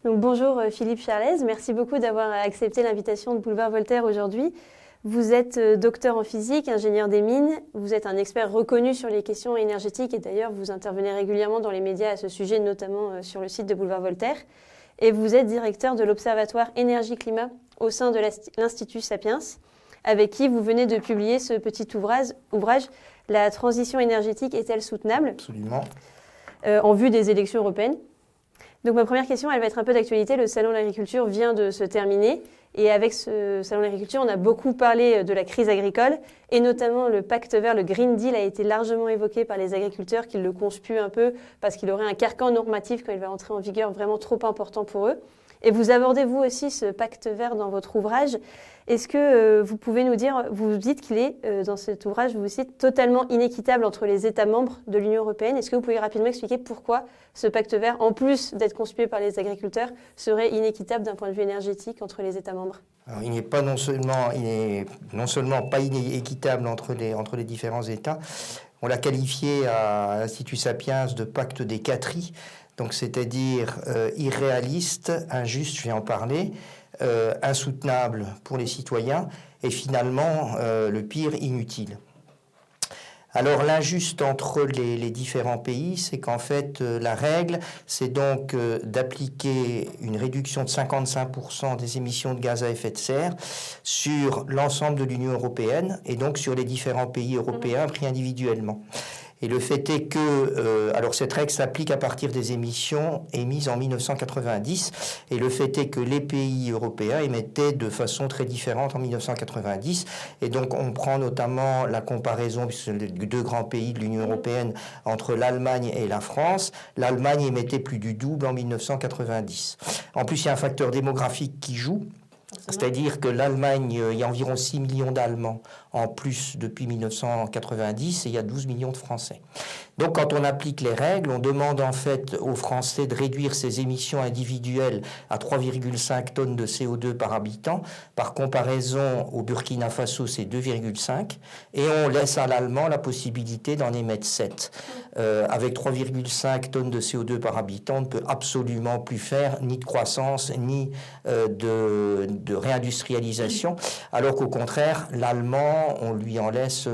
Donc, bonjour Philippe Charlez, merci beaucoup d'avoir accepté l'invitation de Boulevard Voltaire aujourd'hui. Vous êtes docteur en physique, ingénieur des mines, vous êtes un expert reconnu sur les questions énergétiques et d'ailleurs vous intervenez régulièrement dans les médias à ce sujet, notamment sur le site de Boulevard Voltaire. Et vous êtes directeur de l'Observatoire Énergie-Climat au sein de l'Institut Sapiens, avec qui vous venez de publier ce petit ouvrage « La transition énergétique est-elle soutenable ?» Absolument. En vue des élections européennes. Donc ma première question, elle va être un peu d'actualité. Le Salon de l'agriculture vient de se terminer. Et avec ce Salon de l'agriculture, on a beaucoup parlé de la crise agricole. Et notamment le pacte vert, le Green Deal, a été largement évoqué par les agriculteurs qui le conspuent un peu parce qu'il aurait un carcan normatif quand il va entrer en vigueur vraiment trop important pour eux. Et vous abordez vous aussi ce pacte vert dans votre ouvrage. Est-ce que vous pouvez nous dire, vous dites qu'il est, dans cet ouvrage, vous citez, totalement inéquitable entre les États membres de l'Union européenne. Est-ce que vous pouvez rapidement expliquer pourquoi ce pacte vert, en plus d'être conspué par les agriculteurs, serait inéquitable d'un point de vue énergétique entre les États membres? Alors, il n'est non seulement pas inéquitable entre les différents États, on l'a qualifié à l'Institut Sapiens de pacte des quatries, donc c'est-à-dire irréaliste, injuste, je vais en parler, insoutenable pour les citoyens et finalement, le pire, inutile. Alors l'injuste entre les différents pays, c'est qu'en fait la règle, c'est donc d'appliquer une réduction de 55% des émissions de gaz à effet de serre sur l'ensemble de l'Union européenne et donc sur les différents pays européens pris individuellement. Et le fait est que, alors cette règle s'applique à partir des émissions émises en 1990, et le fait est que les pays européens émettaient de façon très différente en 1990, et donc on prend notamment la comparaison, puisque les deux grands pays de l'Union européenne, entre l'Allemagne et la France. L'Allemagne émettait plus du double en 1990. En plus, il y a un facteur démographique qui joue. C'est-à-dire que l'Allemagne, il y a environ 6 millions d'Allemands en plus depuis 1990 et il y a 12 millions de Français. Donc quand on applique les règles, on demande en fait aux Français de réduire ses émissions individuelles à 3,5 tonnes de CO2 par habitant. Par comparaison, au Burkina Faso, c'est 2,5. Et on laisse à l'Allemand la possibilité d'en émettre 7. Avec 3,5 tonnes de CO2 par habitant, on ne peut absolument plus faire ni de croissance, ni de réindustrialisation. Alors qu'au contraire, l'Allemand, on lui en laisse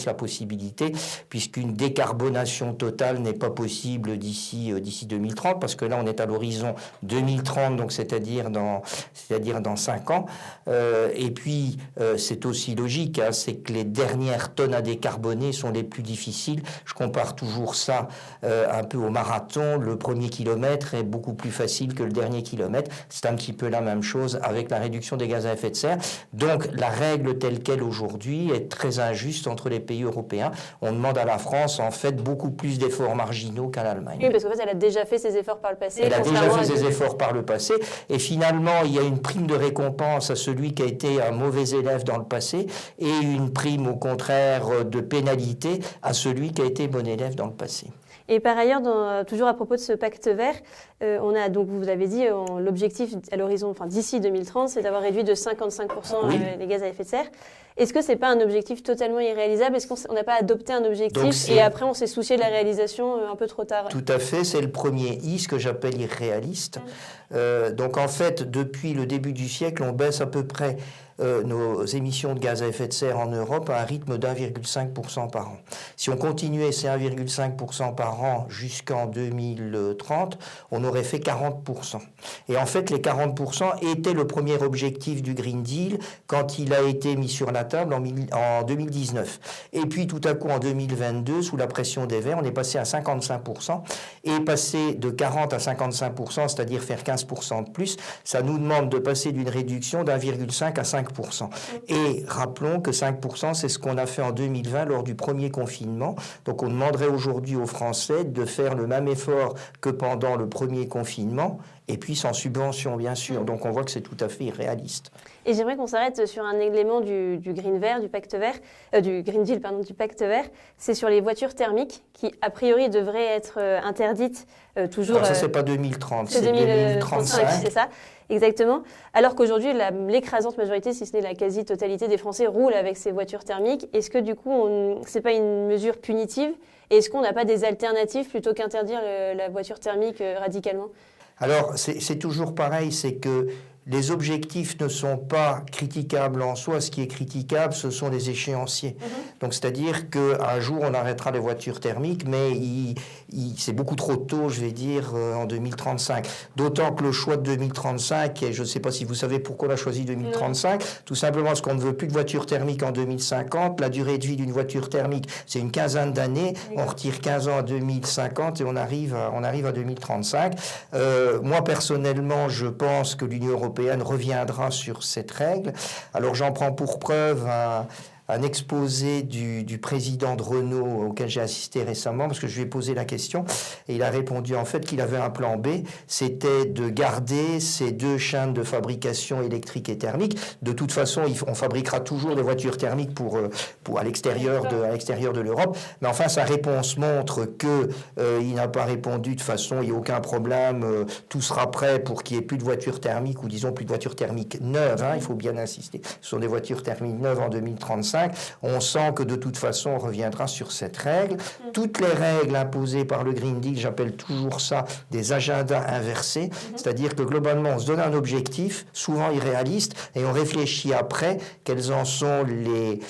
la possibilité, puisqu'une décarbonation totale n'est pas possible d'ici 2030, parce que là on est à l'horizon 2030, donc c'est-à-dire dans 5 ans. Et puis c'est aussi logique, hein, c'est que les dernières tonnes à décarboner sont les plus difficiles. Je compare toujours ça un peu au marathon. Le premier kilomètre est beaucoup plus facile que le dernier kilomètre. C'est un petit peu la même chose avec la réduction des gaz à effet de serre. Donc la règle telle qu'elle aujourd'hui est très injuste entre les pays européens. On demande à la France en fait beaucoup plus d'efforts marginaux qu'à l'Allemagne. Oui, parce qu'en fait, elle a déjà fait ses efforts par le passé. Elle a déjà fait ses efforts par le passé. Et finalement, il y a une prime de récompense à celui qui a été un mauvais élève dans le passé et une prime, au contraire, de pénalité à celui qui a été bon élève dans le passé. Et par ailleurs, toujours à propos de ce pacte vert, on a, donc vous avez dit, l'objectif à l'horizon, enfin d'ici 2030, c'est d'avoir réduit de 55% oui. Les gaz à effet de serre. Est-ce que c'est pas un objectif totalement irréalisable? Est-ce qu'on n'a pas adopté un objectif et après on s'est soucié de la réalisation un peu trop tard? Tout à fait, c'est le premier I, ce que j'appelle irréaliste. Donc en fait, depuis le début du siècle, on baisse à peu près nos émissions de gaz à effet de serre en Europe à un rythme d'1,5% par an. Si on continuait ces 1,5% par an jusqu'en 2030, on aurait fait 40%. Et en fait, les 40% étaient le premier objectif du Green Deal quand il a été mis sur la table en 2019. Et puis tout à coup, en 2022, sous la pression des Verts, on est passé à 55%. Et passer de 40 à 55%, c'est-à-dire faire 15% de plus, ça nous demande de passer d'une réduction d'1,5 à 5%. Et rappelons que 5%, c'est ce qu'on a fait en 2020 lors du premier confinement. Donc on demanderait aujourd'hui aux Français de faire le même effort que pendant le premier confinement, et puis sans subvention, bien sûr. Donc on voit que c'est tout à fait irréaliste. Et j'aimerais qu'on s'arrête sur un élément du Green Vert, du Pacte Vert, du Green Deal, pardon, du Pacte Vert. C'est sur les voitures thermiques qui, a priori, devraient être interdites toujours... Alors ça, c'est pas 2030, c'est 2035. C'est ça, exactement. Alors qu'aujourd'hui, l'écrasante majorité, si ce n'est la quasi-totalité des Français, roulent avec ces voitures thermiques. Est-ce que, du coup, c'est pas une mesure punitive? Et est-ce qu'on n'a pas des alternatives plutôt qu'interdire la voiture thermique radicalement? Alors, c'est toujours pareil, c'est que les objectifs ne sont pas critiquables en soi. Ce qui est critiquable, ce sont les échéanciers. Donc, c'est-à-dire qu'un jour, on arrêtera les voitures thermiques, mais c'est beaucoup trop tôt, je vais dire, en 2035. D'autant que le choix de 2035, et je ne sais pas si vous savez pourquoi on a choisi 2035, tout simplement parce qu'on ne veut plus de voitures thermiques en 2050. La durée de vie d'une voiture thermique, c'est une quinzaine d'années. On retire 15 ans à 2050 et on arrive à 2035. Moi, personnellement, je pense que l'Union européenne reviendra sur cette règle. Alors j'en prends pour preuve un exposé du président de Renault auquel j'ai assisté récemment, parce que je lui ai posé la question, et il a répondu en fait qu'il avait un plan B, c'était de garder ces deux chaînes de fabrication électrique et thermique. De toute façon, on fabriquera toujours des voitures thermiques pour à l'extérieur de l'Europe, mais enfin sa réponse montre que il n'a pas répondu de façon, il n'y a aucun problème, tout sera prêt pour qu'il n'y ait plus de voitures thermiques, ou disons plus de voitures thermiques neuves, il faut bien insister, ce sont des voitures thermiques neuves en 2035. On sent que de toute façon, on reviendra sur cette règle. Toutes les règles imposées par le Green Deal, j'appelle toujours ça des agendas inversés, c'est-à-dire que globalement, on se donne un objectif, souvent irréaliste, et on réfléchit après quelles en sont les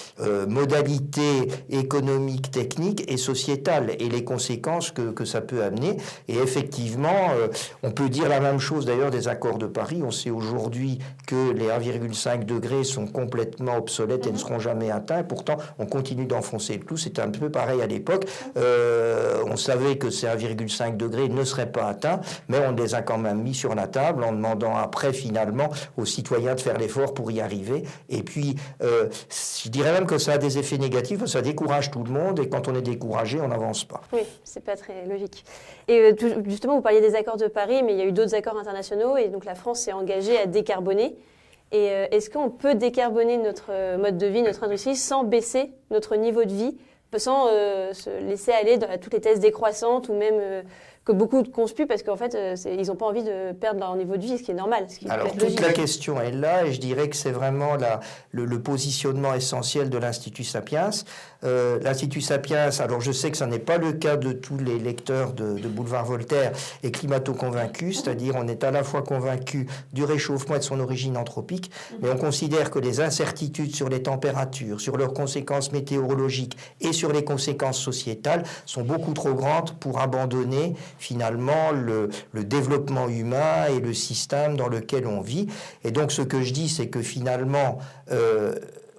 modalités économiques, techniques et sociétales, et les conséquences que ça peut amener. Et effectivement, on peut dire la même chose d'ailleurs des accords de Paris. On sait aujourd'hui que les 1,5 degrés sont complètement obsolètes et ne seront jamais atteint, et pourtant on continue d'enfoncer le clou. C'était un peu pareil à l'époque. On savait que ces 1,5 degrés ne seraient pas atteints, mais on les a quand même mis sur la table en demandant après finalement aux citoyens de faire l'effort pour y arriver. Et puis je dirais même que ça a des effets négatifs, parce que ça décourage tout le monde, et quand on est découragé, on n'avance pas. Oui, c'est pas très logique. Et justement, vous parliez des accords de Paris, mais il y a eu d'autres accords internationaux, et donc la France s'est engagée à décarboner. Et est-ce qu'on peut décarboner notre mode de vie, notre industrie, sans baisser notre niveau de vie, sans se laisser aller à toutes les thèses décroissantes, ou même que beaucoup conspuent, parce qu'en fait, ils n'ont pas envie de perdre leur niveau de vie, ce qui est normal. Alors, toute la question est là, et je dirais que c'est vraiment le positionnement essentiel de l'Institut Sapiens. L'Institut Sapiens, alors je sais que ce n'est pas le cas de tous les lecteurs de Boulevard Voltaire, est climato-convaincus, c'est-à-dire on est à la fois convaincu du réchauffement et de son origine anthropique, mais on considère que les incertitudes sur les températures, sur leurs conséquences météorologiques et sur les conséquences sociétales sont beaucoup trop grandes pour abandonner finalement le développement humain et le système dans lequel on vit. Et donc ce que je dis, c'est que finalement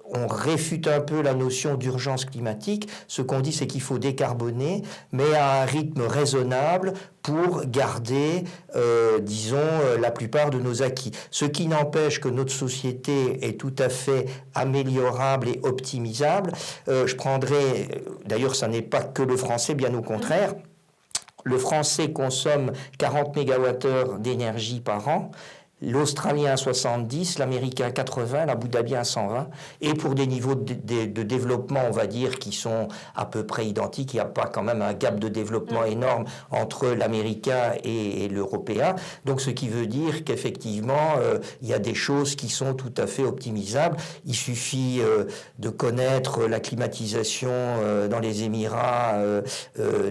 on réfute un peu la notion d'urgence climatique. Ce qu'on dit, c'est qu'il faut décarboner, mais à un rythme raisonnable pour garder, la plupart de nos acquis. Ce qui n'empêche que notre société est tout à fait améliorable et optimisable. Je prendrai, d'ailleurs, ça n'est pas que le français, bien au contraire. Le français consomme 40 MWh d'énergie par an. L'Australien 70, l'Américain 80, l'Abu Dhabi 120, et pour des niveaux de développement, on va dire, qui sont à peu près identiques. Il n'y a pas quand même un gap de développement énorme entre l'Américain et l'Européen. Donc, ce qui veut dire qu'effectivement, il y a des choses qui sont tout à fait optimisables. Il suffit de connaître la climatisation dans les Émirats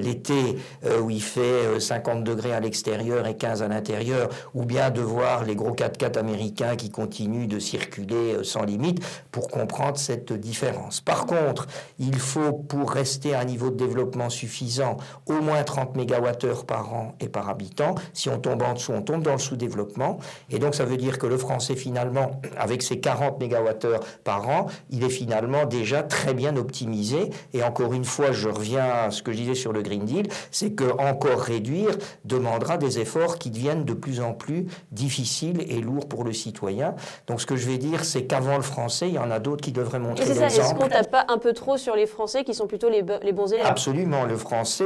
l'été, où il fait 50 degrés à l'extérieur et 15 à l'intérieur, ou bien de voir les gros 4x4 américains qui continuent de circuler sans limite pour comprendre cette différence. Par contre, il faut, pour rester à un niveau de développement suffisant, au moins 30 MWh par an et par habitant. Si on tombe en dessous, on tombe dans le sous-développement. Et donc, ça veut dire que le français, finalement, avec ses 40 MWh par an, il est finalement déjà très bien optimisé. Et encore une fois, je reviens à ce que je disais sur le Green Deal, c'est que encore réduire demandera des efforts qui deviennent de plus en plus difficiles et lourd pour le citoyen. Donc ce que je vais dire, c'est qu'avant le français, il y en a d'autres qui devraient montrer l'exemple. Est-ce qu'on ne tape pas un peu trop sur les Français qui sont plutôt les bons élèves? Absolument, le français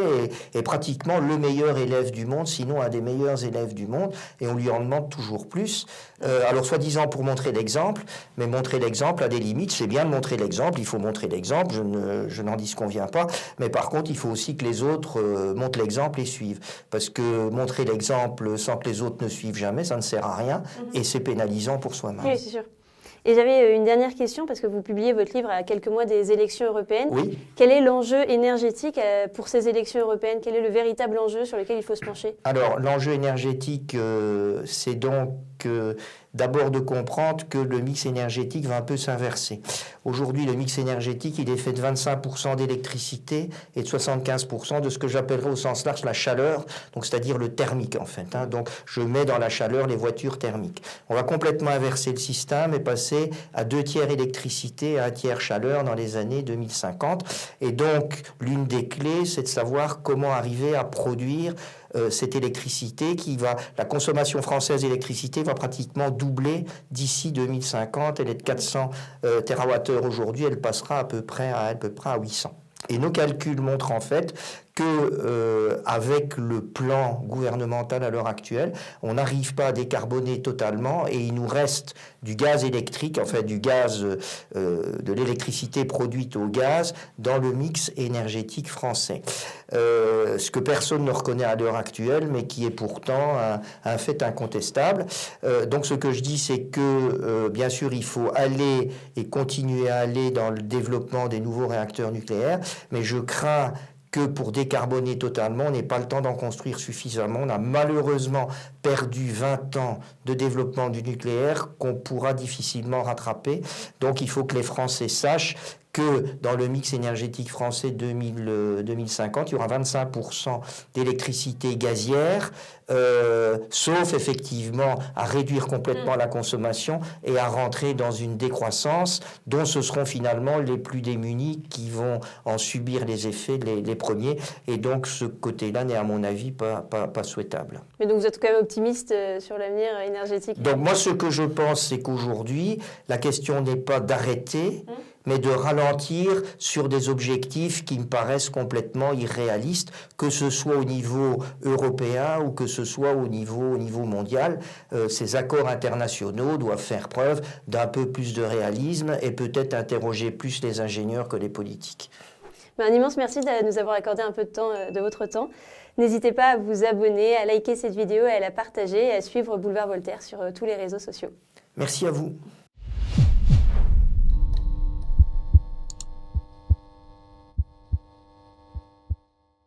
est pratiquement le meilleur élève du monde, sinon un des meilleurs élèves du monde, et on lui en demande toujours plus. Alors soi-disant pour montrer l'exemple, mais montrer l'exemple a des limites. C'est bien de montrer l'exemple, il faut montrer l'exemple, je n'en disconviens pas, mais par contre il faut aussi que les autres montrent l'exemple et suivent, parce que montrer l'exemple sans que les autres ne suivent jamais, ça ne sert à rien, et c'est pénalisant pour soi-même. Oui, c'est sûr. Et j'avais une dernière question, parce que vous publiez votre livre à quelques mois des élections européennes. Oui. Quel est l'enjeu énergétique pour ces élections européennes? Quel est le véritable enjeu sur lequel il faut se pencher? Alors, l'enjeu énergétique, c'est donc d'abord de comprendre que le mix énergétique va un peu s'inverser. Aujourd'hui, le mix énergétique, il est fait de 25% d'électricité et de 75% de ce que j'appellerais au sens large la chaleur, donc c'est-à-dire le thermique en fait. Donc, je mets dans la chaleur les voitures thermiques. On va complètement inverser le système et passer à 2/3 électricité et à 1/3 chaleur dans les années 2050. Et donc, l'une des clés, c'est de savoir comment arriver à produire cette électricité la consommation française d'électricité va pratiquement doubler d'ici 2050. Elle est de 400 TWh aujourd'hui, elle passera à peu près à 800. Et nos calculs montrent en fait que avec le plan gouvernemental à l'heure actuelle, on n'arrive pas à décarboner totalement et il nous reste du gaz électrique, en fait du gaz, de l'électricité produite au gaz dans le mix énergétique français. Ce que personne ne reconnaît à l'heure actuelle, mais qui est pourtant un fait incontestable. Donc ce que je dis, c'est que bien sûr, il faut aller et continuer à aller dans le développement des nouveaux réacteurs nucléaires, mais je crains que pour décarboner totalement, on n'ait pas le temps d'en construire suffisamment. On a malheureusement perdu 20 ans de développement du nucléaire qu'on pourra difficilement rattraper. Donc il faut que les Français sachent que dans le mix énergétique français 2050, il y aura 25% d'électricité gazière, sauf effectivement à réduire complètement la consommation et à rentrer dans une décroissance dont ce seront finalement les plus démunis qui vont en subir les effets les premiers. Et donc ce côté-là n'est à mon avis pas souhaitable. Mais donc vous êtes quand même optimiste sur l'avenir énergétique? Donc moi ce que je pense, c'est qu'aujourd'hui, la question n'est pas d'arrêter, mais de ralentir sur des objectifs qui me paraissent complètement irréalistes, que ce soit au niveau européen ou que ce soit au niveau mondial. Ces accords internationaux doivent faire preuve d'un peu plus de réalisme et peut-être interroger plus les ingénieurs que les politiques. Un immense merci de nous avoir accordé un peu de temps, de votre temps. N'hésitez pas à vous abonner, à liker cette vidéo, à la partager et à suivre Boulevard Voltaire sur tous les réseaux sociaux. Merci à vous.